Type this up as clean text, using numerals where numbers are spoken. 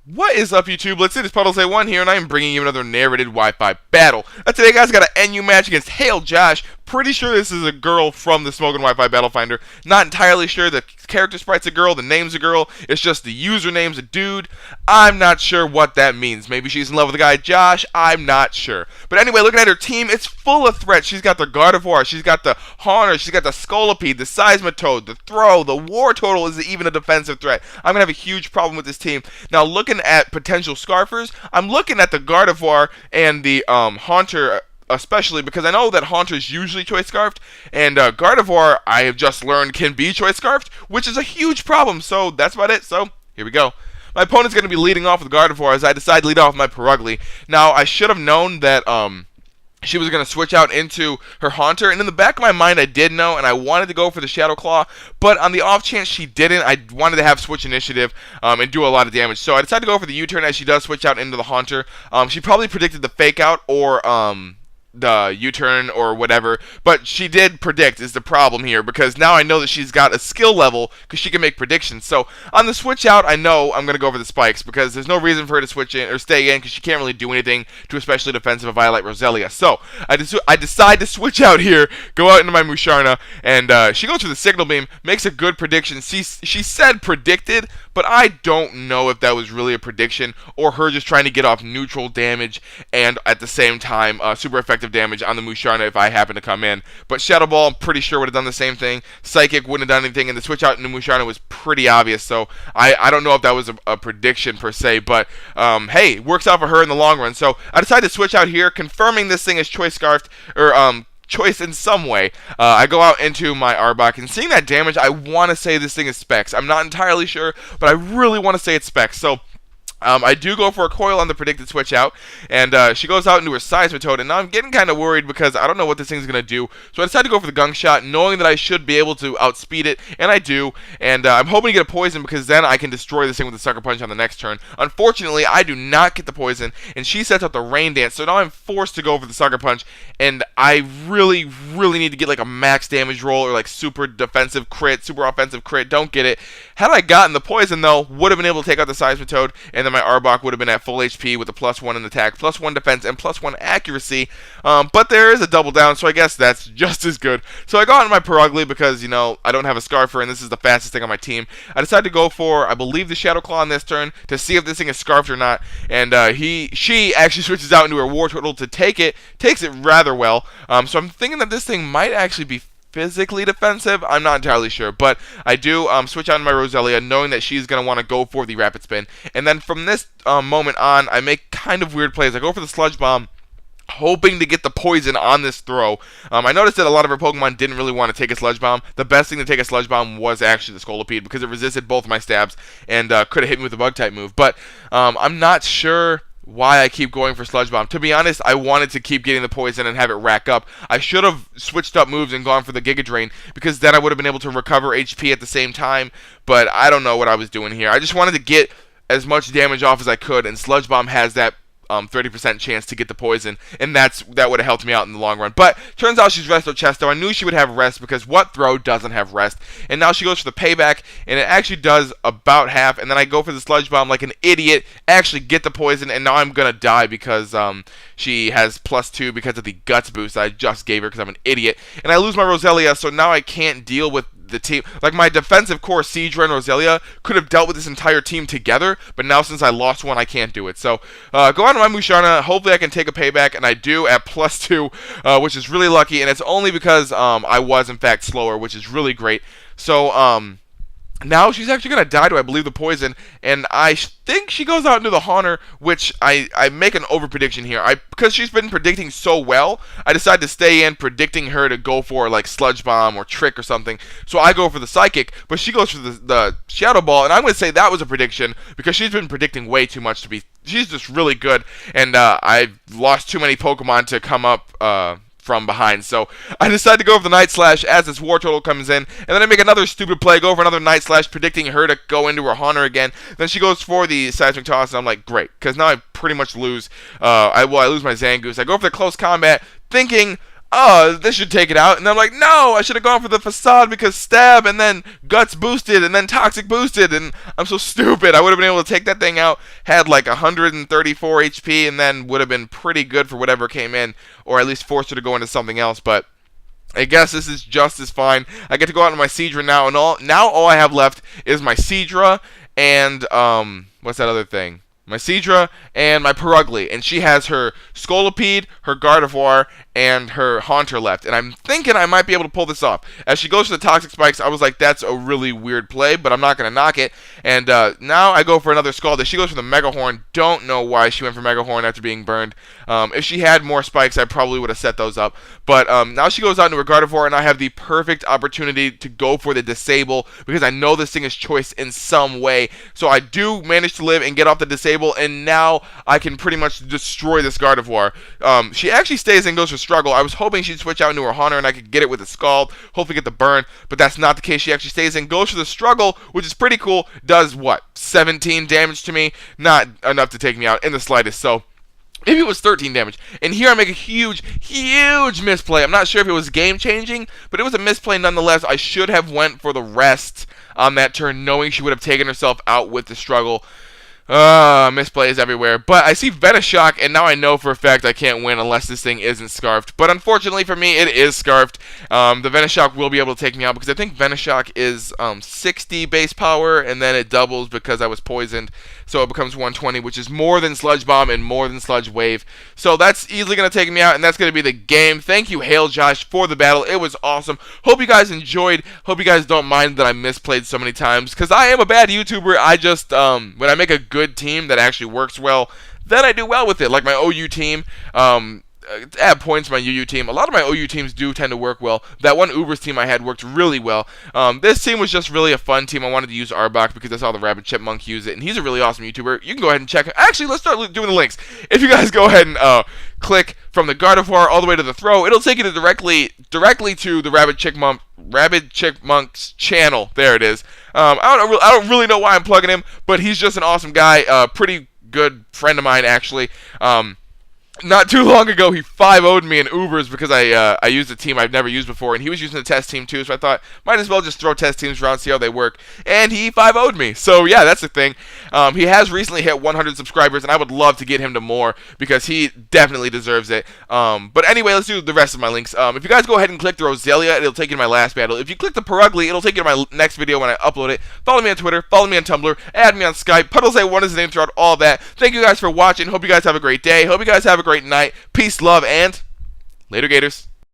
What is up, YouTubelettes? It is PuddlesA1 here, and I am bringing you another narrated Wi-Fi battle. Today, guys, got an NU match against hailjosh. Pretty sure this is a girl from the Smokin' Wi-Fi Battle Finder. Not entirely sure. The character sprite's a girl, the name's a girl. It's just the username's a dude. I'm not sure what that means. Maybe she's in love with the guy Josh. I'm not sure. But anyway, looking at her team, it's full of threats. She's got the Gardevoir, she's got the Haunter, she's got the Scolipede, the Seismitoad, the Throw, the War Total is even a defensive threat. I'm going to have a huge problem with this team. Now, looking at potential Scarfers, I'm looking at the Gardevoir and the Haunter, especially because I know that Haunter's usually Choice Scarfed, and Gardevoir, I have just learned, can be Choice Scarfed, which is a huge problem. So that's about it. So here we go. My opponent's going to be leading off with Gardevoir as I decide to lead off with my Purugly. Now, I should have known that she was going to switch out into her Haunter, and in the back of my mind I did know, and I wanted to go for the Shadow Claw, but on the off chance she didn't, I wanted to have switch initiative and do a lot of damage. So I decided to go for the U-turn as she does switch out into the Haunter. She probably predicted the Fake Out or the U-turn or whatever, but she did predict is the problem here, because now I know that she's got a skill level because she can make predictions. So on the switch out, I know I'm going to go for the spikes because there's no reason for her to switch in or stay in because she can't really do anything to especially defensive of Violet Roselia. So I decide to switch out here, go out into my Musharna, and she goes for the Signal Beam, makes a good prediction. She said predicted, but I don't know if that was really a prediction or her just trying to get off neutral damage and at the same time super effective damage on the Musharna if I happen to come in. But Shadow Ball, I'm pretty sure would have done the same thing. Psychic wouldn't have done anything, and the switch out into Musharna was pretty obvious. So I don't know if that was a prediction per se, but hey, it works out for her in the long run. So I decided to switch out here, confirming this thing is Choice Scarfed, or Choice in some way. I go out into my Arbok, and seeing that damage, I want to say this thing is Specs. I'm not entirely sure, but I really want to say it's Specs. So I do go for a coil on the predicted switch out, and she goes out into her Seismitoad, and now I'm getting kind of worried because I don't know what this thing's going to do. So I decided to go for the Gunk Shot, knowing that I should be able to outspeed it, and I do. And I'm hoping to get a poison because then I can destroy this thing with a Sucker Punch on the next turn. Unfortunately, I do not get the poison, and she sets out the Rain Dance, so now I'm forced to go for the Sucker Punch, and I really need to get like a max damage roll or like super defensive crit, super offensive crit. Don't get it. Had I gotten the poison, though, would have been able to take out the Seismitoad, and then my Arbok would have been at full HP with a +1 in attack, +1 defense, and +1 accuracy. But there is a double down, so I guess that's just as good. So I got on my Purugly because, you know, I don't have a Scarfer, and this is the fastest thing on my team. I decided to go for, I believe, the Shadow Claw on this turn to see if this thing is Scarfed or not. And she actually switches out into her War Turtle to take it, takes it rather well. So I'm thinking that this thing might actually be physically defensive. I'm not entirely sure, but I do switch out to my Roselia, knowing that she's going to want to go for the Rapid Spin. And then from this moment on, I make kind of weird plays. I go for the Sludge Bomb, hoping to get the poison on this throw. I noticed that a lot of her Pokemon didn't really want to take a Sludge Bomb. The best thing to take a Sludge Bomb was actually the Scolipede because it resisted both of my stabs and could have hit me with a Bug-type move. But I'm not sure why I keep going for Sludge Bomb. To be honest, I wanted to keep getting the poison and have it rack up. I should have switched up moves and gone for the Giga Drain because then I would have been able to recover HP at the same time, but I don't know what I was doing here. I just wanted to get as much damage off as I could, and Sludge Bomb has that 30% chance to get the poison, and that would have helped me out in the long run. But turns out she's Resto Chesto. I knew she would have rest because what throw doesn't have rest? And now she goes for the payback, and it actually does about half, and then I go for the Sludge Bomb like an idiot, actually get the poison, and now I'm gonna die because she has +2 because of the Guts boost I just gave her because I'm an idiot, and I lose my Roselia, so now I can't deal with the team. Like my defensive core, Seadra and Roselia, could have dealt with this entire team together, but now since I lost one, I can't do it. So go on to my Musharna. Hopefully I can take a payback, and I do at +2, which is really lucky, and it's only because I was in fact slower, which is really great. So now she's actually going to die to, I believe, the poison, and I think she goes out into the Haunter, which I make an over-prediction here. Because she's been predicting so well, I decided to stay in, predicting her to go for, like, Sludge Bomb or Trick or something. So I go for the Psychic, but she goes for the Shadow Ball, and I'm going to say that was a prediction, because she's been predicting way too much to be... She's just really good, and I've lost too many Pokemon to come up... from behind. So I decided to go for the Night Slash as this War Turtle comes in, and then I make another stupid play, go for another Night Slash, predicting her to go into her Haunter again. Then she goes for the Seismic Toss, and I'm like, great, because now I pretty much lose. I lose my Zangoose. I go for the Close Combat, thinking oh, this should take it out. And I'm like, no, I should have gone for the facade because stab and then guts boosted and then toxic boosted. And I'm so stupid. I would have been able to take that thing out, had like 134 HP, and then would have been pretty good for whatever came in, or at least forced her to go into something else. But I guess this is just as fine. I get to go out on my Seadra now, and all I have left is my Seadra and what's that other thing? My Seadra and my Perugly, and she has her Scolipede, her Gardevoir, and her Haunter left, and I'm thinking I might be able to pull this off. As she goes for the Toxic Spikes, I was like, that's a really weird play, but I'm not going to knock it, and now I go for another Scald. She goes for the Mega Horn. Don't know why she went for Mega Horn after being burned. If she had more spikes, I probably would have set those up, but now she goes out into her Gardevoir, and I have the perfect opportunity to go for the Disable, because I know this thing is choice in some way, so I do manage to live and get off the Disable, and now I can pretty much destroy this Gardevoir. She actually stays and goes for Struggle. I was hoping she'd switch out into her Haunter and I could get it with a Scald, hopefully get the burn, but that's not the case. She actually stays and goes for the Struggle, which is pretty cool. Does what? 17 damage to me? Not enough to take me out in the slightest, so maybe it was 13 damage. And here I make a huge, huge misplay. I'm not sure if it was game-changing, but it was a misplay nonetheless. I should have went for the rest on that turn, knowing she would have taken herself out with the Struggle. Misplays everywhere. But I see Venoshock, and now I know for a fact I can't win unless this thing isn't Scarfed. But unfortunately for me, it is Scarfed. The Venoshock will be able to take me out because I think Venoshock is 60 base power, and then it doubles because I was poisoned. So it becomes 120, which is more than Sludge Bomb and more than Sludge Wave. So that's easily going to take me out, and that's going to be the game. Thank you, hailjosh, for the battle. It was awesome. Hope you guys enjoyed. Hope you guys don't mind that I misplayed so many times, because I am a bad YouTuber. I just, when I make a good team that actually works well, then I do well with it. Like my OU team, add points to my UU team. A lot of my OU teams do tend to work well. That one Ubers team I had worked really well. This team was just really a fun team. I wanted to use Arbok because I saw the Rabbit Chipmunk use it, and he's a really awesome YouTuber. You can go ahead and check. Actually, let's start doing the links. If you guys go ahead and click from the Gardevoir all the way to the throw, it'll take you to directly to the Rabbit Chipmunk's channel. There it is. I don't really know why I'm plugging him, but he's just an awesome guy. Pretty good friend of mine, actually. Not too long ago, he 5-0'd me in Ubers because I used a team I've never used before, and he was using the test team too, so I thought, might as well just throw test teams around, see how they work, and he 5-0'd me. So yeah, that's the thing. He has recently hit 100 subscribers, and I would love to get him to more because he definitely deserves it. But anyway, let's do the rest of my links. If you guys go ahead and click the Roselia, it'll take you to my last battle. If you click the Perugly, it'll take you to my next video when I upload it. Follow me on Twitter, follow me on Tumblr, add me on Skype. PuddlesA1 is the name throughout all that. Thank you guys for watching. Hope you guys have a great day. Hope you guys have a great night. Peace, love, and later, Gators.